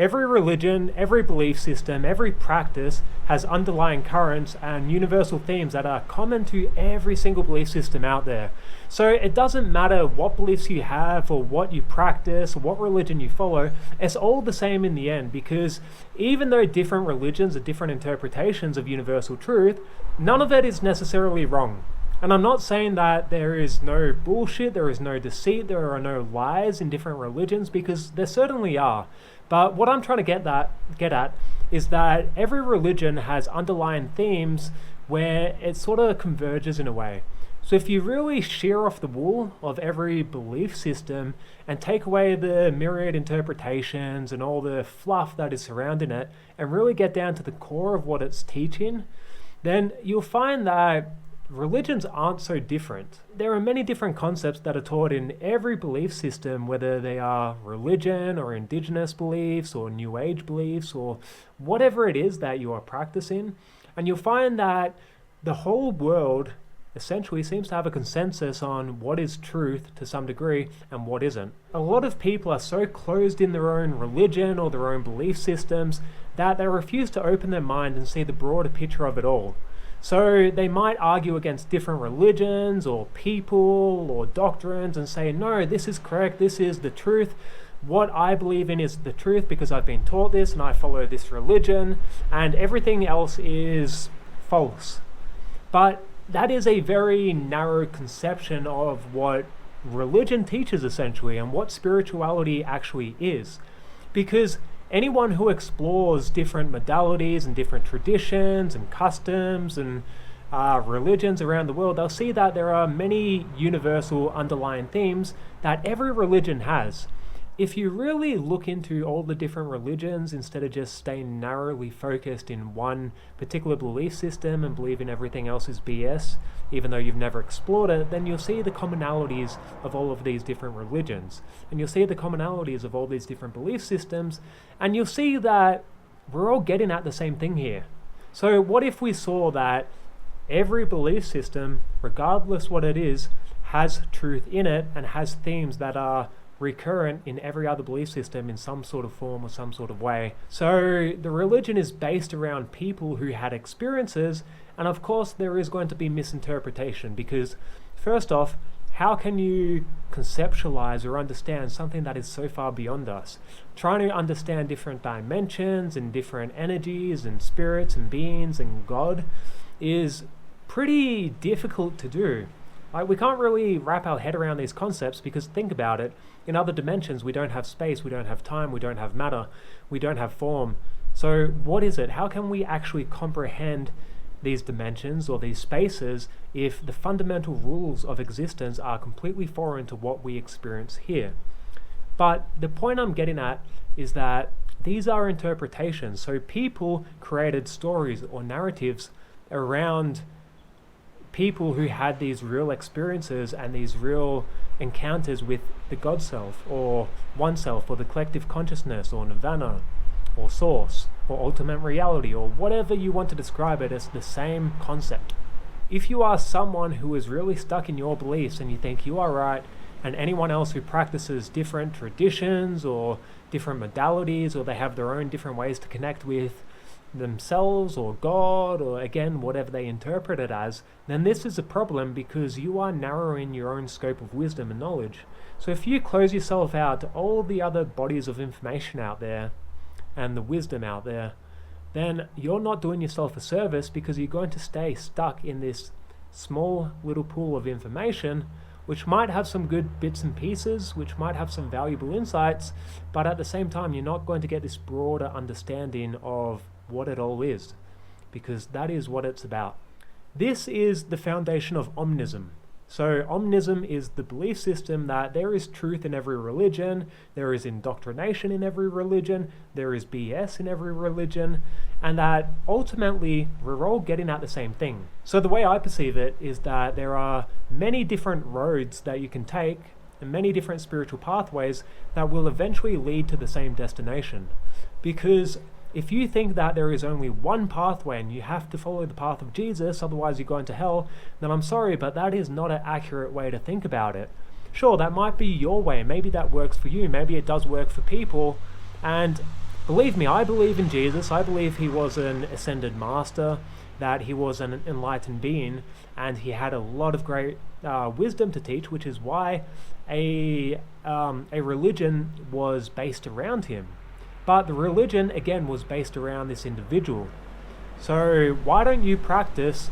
Every religion, every belief system, every practice has underlying currents and universal themes that are common to every single belief system out there. So it doesn't matter what beliefs you have or what you practice or what religion you follow, it's all the same in the end, because even though different religions are different interpretations of universal truth, none of it is necessarily wrong. And I'm not saying that there is no bullshit, there is no deceit, there are no lies in different religions, because there certainly are. But what I'm trying to get at is that every religion has underlying themes where it sort of converges in a way. So if you really shear off the wool of every belief system and take away the myriad interpretations and all the fluff that is surrounding it and really get down to the core of what it's teaching, then you'll find that religions aren't so different. There are many different concepts that are taught in every belief system, whether they are religion or indigenous beliefs or New Age beliefs or whatever it is that you are practicing. And you'll find that the whole world essentially seems to have a consensus on what is truth to some degree and what isn't. A lot of people are so closed in their own religion or their own belief systems that they refuse to open their mind and see the broader picture of it all. So they might argue against different religions or people or doctrines and say, no, this is correct, this is the truth. What I believe in is the truth because I've been taught this and I follow this religion, and everything else is false. But that is a very narrow conception of what religion teaches essentially and what spirituality actually is. Because anyone who explores different modalities and different traditions and customs and religions around the world, they'll see that there are many universal underlying themes that every religion has. If you really look into all the different religions instead of just staying narrowly focused in one particular belief system and believing everything else is BS, even though you've never explored it, then you'll see the commonalities of all of these different religions. And you'll see the commonalities of all these different belief systems, and you'll see that we're all getting at the same thing here. So what if we saw that every belief system, regardless what it is, has truth in it and has themes that are recurrent in every other belief system in some sort of form or some sort of way. So the religion is based around people who had experiences, and of course there is going to be misinterpretation, because first off, how can you conceptualize or understand something that is so far beyond us? Trying to understand different dimensions and different energies and spirits and beings and God is pretty difficult to do. We can't really wrap our head around these concepts, because think about it, in other dimensions we don't have space, we don't have time, we don't have matter, we don't have form. So what is it? How can we actually comprehend these dimensions or these spaces if the fundamental rules of existence are completely foreign to what we experience here? But the point I'm getting at is that these are interpretations. So people created stories or narratives around people who had these real experiences and these real encounters with the God self or oneself or the collective consciousness or nirvana or source or ultimate reality or whatever you want to describe it as, the same concept. If you are someone who is really stuck in your beliefs and you think you are right, and anyone else who practices different traditions or different modalities, or they have their own different ways to connect with themselves or God, or again whatever they interpret it as, then this is a problem, because you are narrowing your own scope of wisdom and knowledge. So if you close yourself out to all the other bodies of information out there and the wisdom out there, then you're not doing yourself a service, because you're going to stay stuck in this small little pool of information, which might have some good bits and pieces, which might have some valuable insights, but at the same time you're not going to get this broader understanding of what it all is, because that is what it's about. This is the foundation of omnism. So omnism is the belief system that there is truth in every religion, there is indoctrination in every religion, there is BS in every religion, and that ultimately we're all getting at the same thing. So the way I perceive it is that there are many different roads that you can take and many different spiritual pathways that will eventually lead to the same destination. Because if you think that there is only one pathway and you have to follow the path of Jesus, otherwise you're going to hell, then I'm sorry, but that is not an accurate way to think about it. Sure, that might be your way. Maybe that works for you. Maybe it does work for people. But Believe me, I believe in Jesus. I believe he was an ascended master, that he was an enlightened being, and he had a lot of great wisdom to teach, which is why a religion was based around him. But the religion, again, was based around this individual. So why don't you practice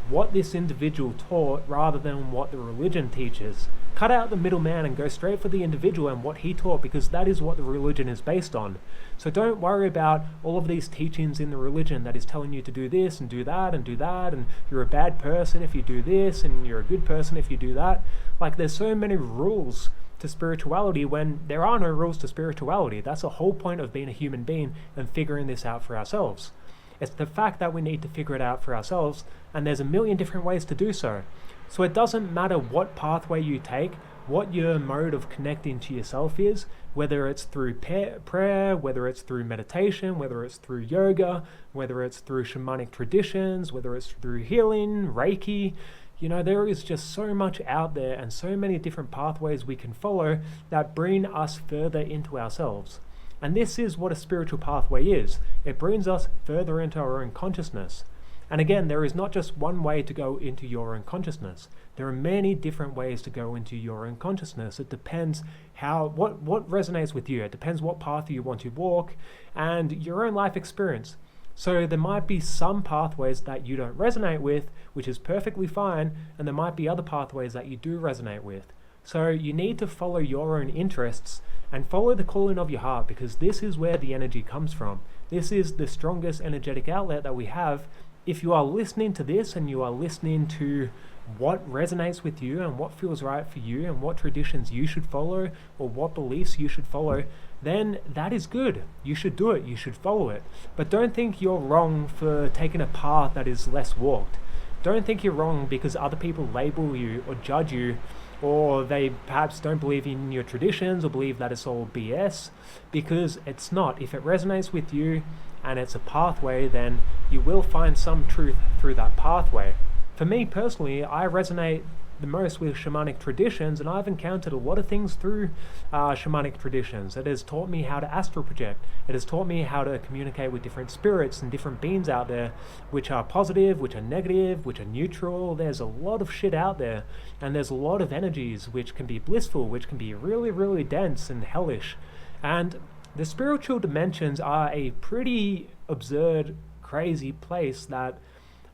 what this individual taught rather than what the religion teaches? Cut out the middleman and go straight for the individual and what he taught, because that is what the religion is based on. So don't worry about all of these teachings in the religion that is telling you to do this and do that and do that, and you're a bad person if you do this and you're a good person if you do that. Like, there's so many rules to spirituality when there are no rules to spirituality. That's the whole point of being a human being and figuring this out for ourselves. It's the fact that we need to figure it out for ourselves, and there's a million different ways to do so. So it doesn't matter what pathway you take, what your mode of connecting to yourself is, whether it's through prayer, whether it's through meditation, whether it's through yoga, whether it's through shamanic traditions, whether it's through healing, Reiki. There is just so much out there and so many different pathways we can follow that bring us further into ourselves. And this is what a spiritual pathway is. It brings us further into our own consciousness. And again, there is not just one way to go into your own consciousness. There are many different ways to go into your own consciousness. It depends what resonates with you. It depends what path you want to walk and your own life experience. So there might be some pathways that you don't resonate with, which is perfectly fine, and there might be other pathways that you do resonate with. So you need to follow your own interests and follow the calling of your heart, because this is where the energy comes from. This is the strongest energetic outlet that we have. If you are listening to this and you are listening to what resonates with you and what feels right for you and what traditions you should follow or what beliefs you should follow, then that is good. You should do it. You should follow it. But don't think you're wrong for taking a path that is less walked. Don't think you're wrong because other people label you or judge you, or they perhaps don't believe in your traditions or believe that it's all BS, because it's not. If it resonates with you and it's a pathway, then you will find some truth through that pathway. For me personally, I resonate the most with shamanic traditions, and I've encountered a lot of things through shamanic traditions. It has taught me how to astral project. It has taught me how to communicate with different spirits and different beings out there, which are positive, which are negative, which are neutral. There's a lot of shit out there, and there's a lot of energies which can be blissful, which can be really, really dense and hellish. And the spiritual dimensions are a pretty absurd, crazy place that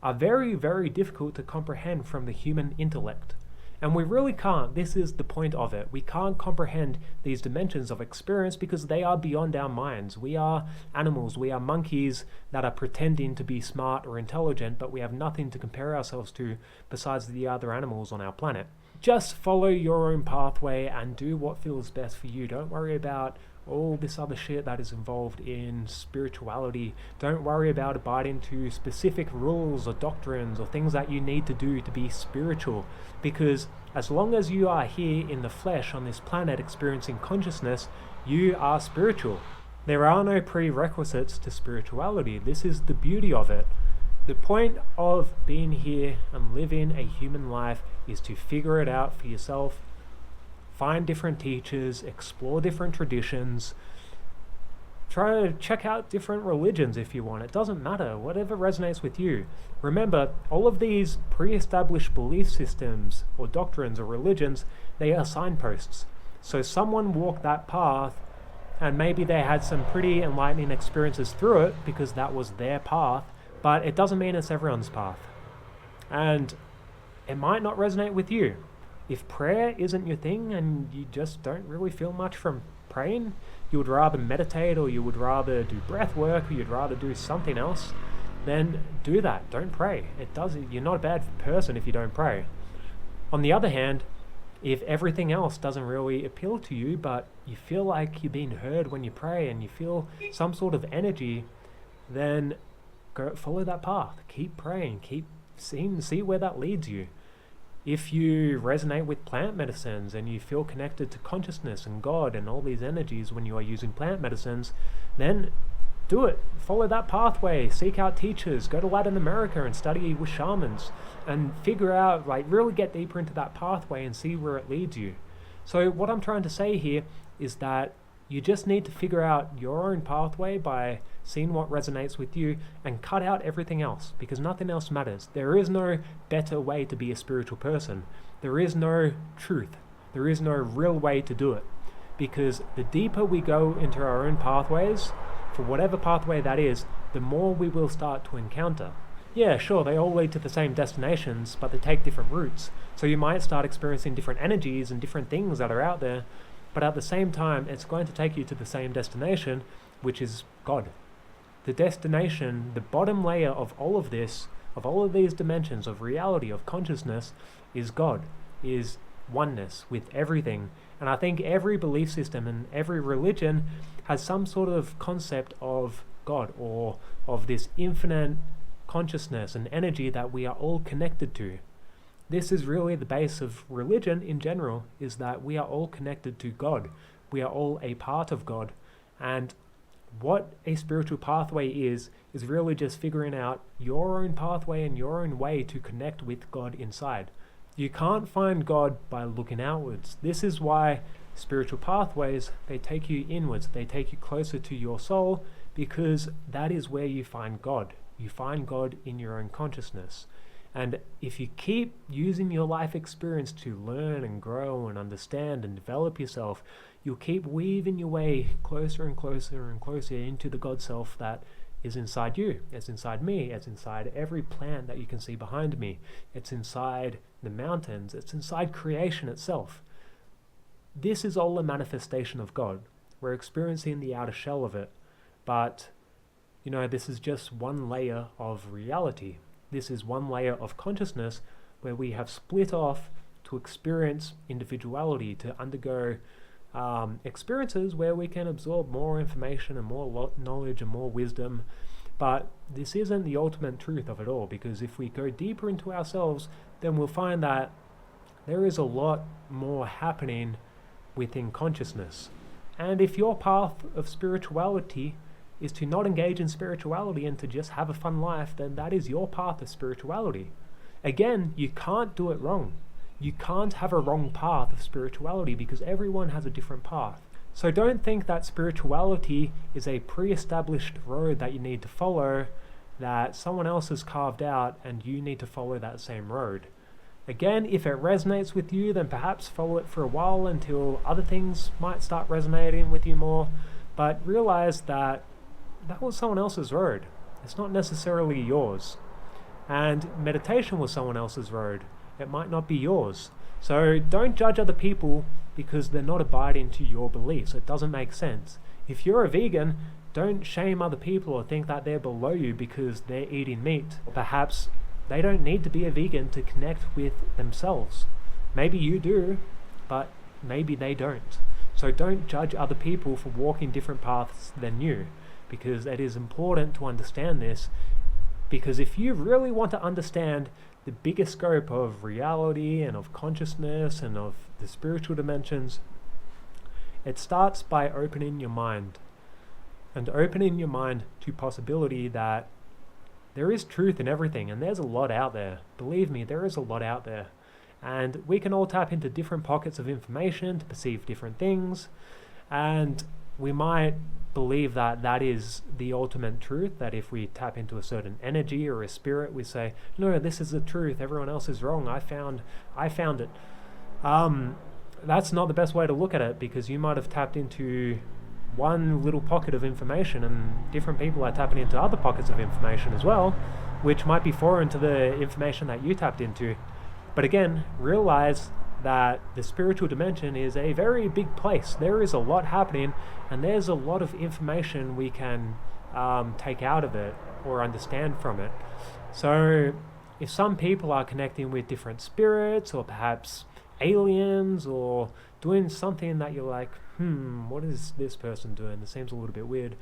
are very, very difficult to comprehend from the human intellect. And we really can't. This is the point of it. We can't comprehend these dimensions of experience because they are beyond our minds. We are animals, we are monkeys that are pretending to be smart or intelligent, but we have nothing to compare ourselves to besides the other animals on our planet. Just follow your own pathway and do what feels best for you. Don't worry about all this other shit that is involved in spirituality. Don't worry about abiding to specific rules or doctrines or things that you need to do to be spiritual, because as long as you are here in the flesh on this planet experiencing consciousness, you are spiritual. There are no prerequisites to spirituality. This is the beauty of it. The point of being here and living a human life is to figure it out for yourself. Find different teachers, explore different traditions, try to check out different religions if you want. It doesn't matter, whatever resonates with you. Remember, all of these pre-established belief systems or doctrines or religions, they are signposts. So someone walked that path and maybe they had some pretty enlightening experiences through it because that was their path, but it doesn't mean it's everyone's path. And it might not resonate with you. If prayer isn't your thing and you just don't really feel much from praying, you would rather meditate or you would rather do breath work or you'd rather do something else, then do that. Don't pray. You're not a bad person if you don't pray. On the other hand, if everything else doesn't really appeal to you, but you feel like you're being heard when you pray and you feel some sort of energy, then go follow that path. Keep praying. Keep see where that leads you. If you resonate with plant medicines and you feel connected to consciousness and God and all these energies when you are using plant medicines, then do it. Follow that pathway. Seek out teachers. Go to Latin America and study with shamans and figure out, really get deeper into that pathway and see where it leads you. So what I'm trying to say here is that You just need to figure out your own pathway by seeing what resonates with you and cut out everything else, because nothing else matters. There is no better way to be a spiritual person. There is no truth. There is no real way to do it, because the deeper we go into our own pathways, for whatever pathway that is, the more we will start to encounter. Yeah, sure, they all lead to the same destinations, but they take different routes. So you might start experiencing different energies and different things that are out there, but at the same time, it's going to take you to the same destination, which is God. The destination, the bottom layer of all of this, of all of these dimensions of reality, of consciousness, is God, is oneness with everything. And I think every belief system and every religion has some sort of concept of God, or of this infinite consciousness and energy that we are all connected to. This is really the base of religion in general, is that we are all connected to God. We are all a part of God. And what a spiritual pathway is really just figuring out your own pathway and your own way to connect with God inside. You can't find God by looking outwards. This is why spiritual pathways, they take you inwards. They take you closer to your soul, because that is where you find God. You find God in your own consciousness. And if you keep using your life experience to learn and grow and understand and develop yourself, you'll keep weaving your way closer and closer and closer into the God self that is inside you. It's inside me. It's inside every plant that you can see behind me. It's inside the mountains. It's inside creation itself. This is all a manifestation of God. We're experiencing the outer shell of it. But, this is just one layer of reality. This is one layer of consciousness where we have split off to experience individuality, to undergo experiences where we can absorb more information and more knowledge and more wisdom. But this isn't the ultimate truth of it all, because if we go deeper into ourselves, then we'll find that there is a lot more happening within consciousness. And if your path of spirituality is to not engage in spirituality and to just have a fun life, then that is your path of spirituality. Again, you can't do it wrong. You can't have a wrong path of spirituality, because everyone has a different path. So don't think that spirituality is a pre-established road that you need to follow, that someone else has carved out and you need to follow that same road. Again, if it resonates with you, then perhaps follow it for a while until other things might start resonating with you more. But realize that was someone else's road. It's not necessarily yours. And meditation was someone else's road. It might not be yours. So don't judge other people because they're not abiding to your beliefs. It doesn't make sense. If you're a vegan, don't shame other people or think that they're below you because they're eating meat. Or perhaps they don't need to be a vegan to connect with themselves. Maybe you do, but maybe they don't. So don't judge other people for walking different paths than you, because it is important to understand this. Because if you really want to understand the bigger scope of reality and of consciousness and of the spiritual dimensions, it starts by opening your mind, and opening your mind to possibility that there is truth in everything, and there's a lot out there. Believe me, there is a lot out there. And we can all tap into different pockets of information to perceive different things, and we might believe that that is the ultimate truth, that if we tap into a certain energy or a spirit, we say, no, this is the truth, everyone else is wrong, I found it. That's not the best way to look at it, because you might have tapped into one little pocket of information and different people are tapping into other pockets of information as well, which might be foreign to the information that you tapped into. But again, realize that the spiritual dimension is a very big place. There is a lot happening, and there's a lot of information we can take out of it or understand from it. So if some people are connecting with different spirits, or perhaps aliens, or doing something that you're like, what is this person doing? This seems a little bit weird.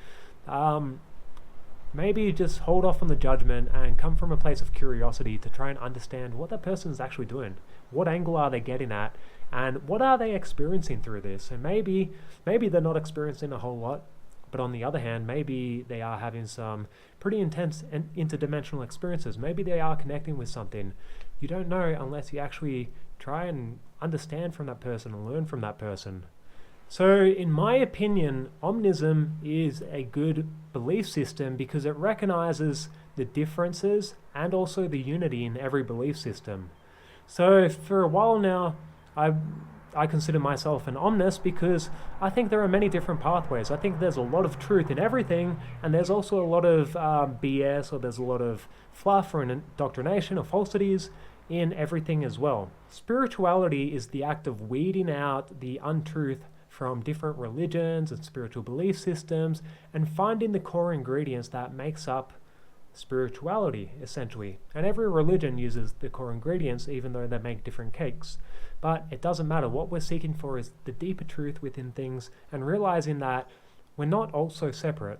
Maybe just hold off on the judgment and come from a place of curiosity to try and understand what that person is actually doing. What angle are they getting at? And what are they experiencing through this? And maybe they're not experiencing a whole lot, but on the other hand, maybe they are having some pretty intense and interdimensional experiences. Maybe they are connecting with something. You don't know unless you actually try and understand from that person and learn from that person. So, in my opinion, omnism is a good belief system because it recognizes the differences and also the unity in every belief system. So, for a while now, I consider myself an omnist because I think there are many different pathways. I think there's a lot of truth in everything, and there's also a lot of BS, or there's a lot of fluff or indoctrination or falsities in everything as well. Spirituality is the act of weeding out the untruth from different religions and spiritual belief systems and finding the core ingredients that makes up spirituality, essentially. And every religion uses the core ingredients, even though they make different cakes. But it doesn't matter. What we're seeking for is the deeper truth within things and realizing that we're not all so separate.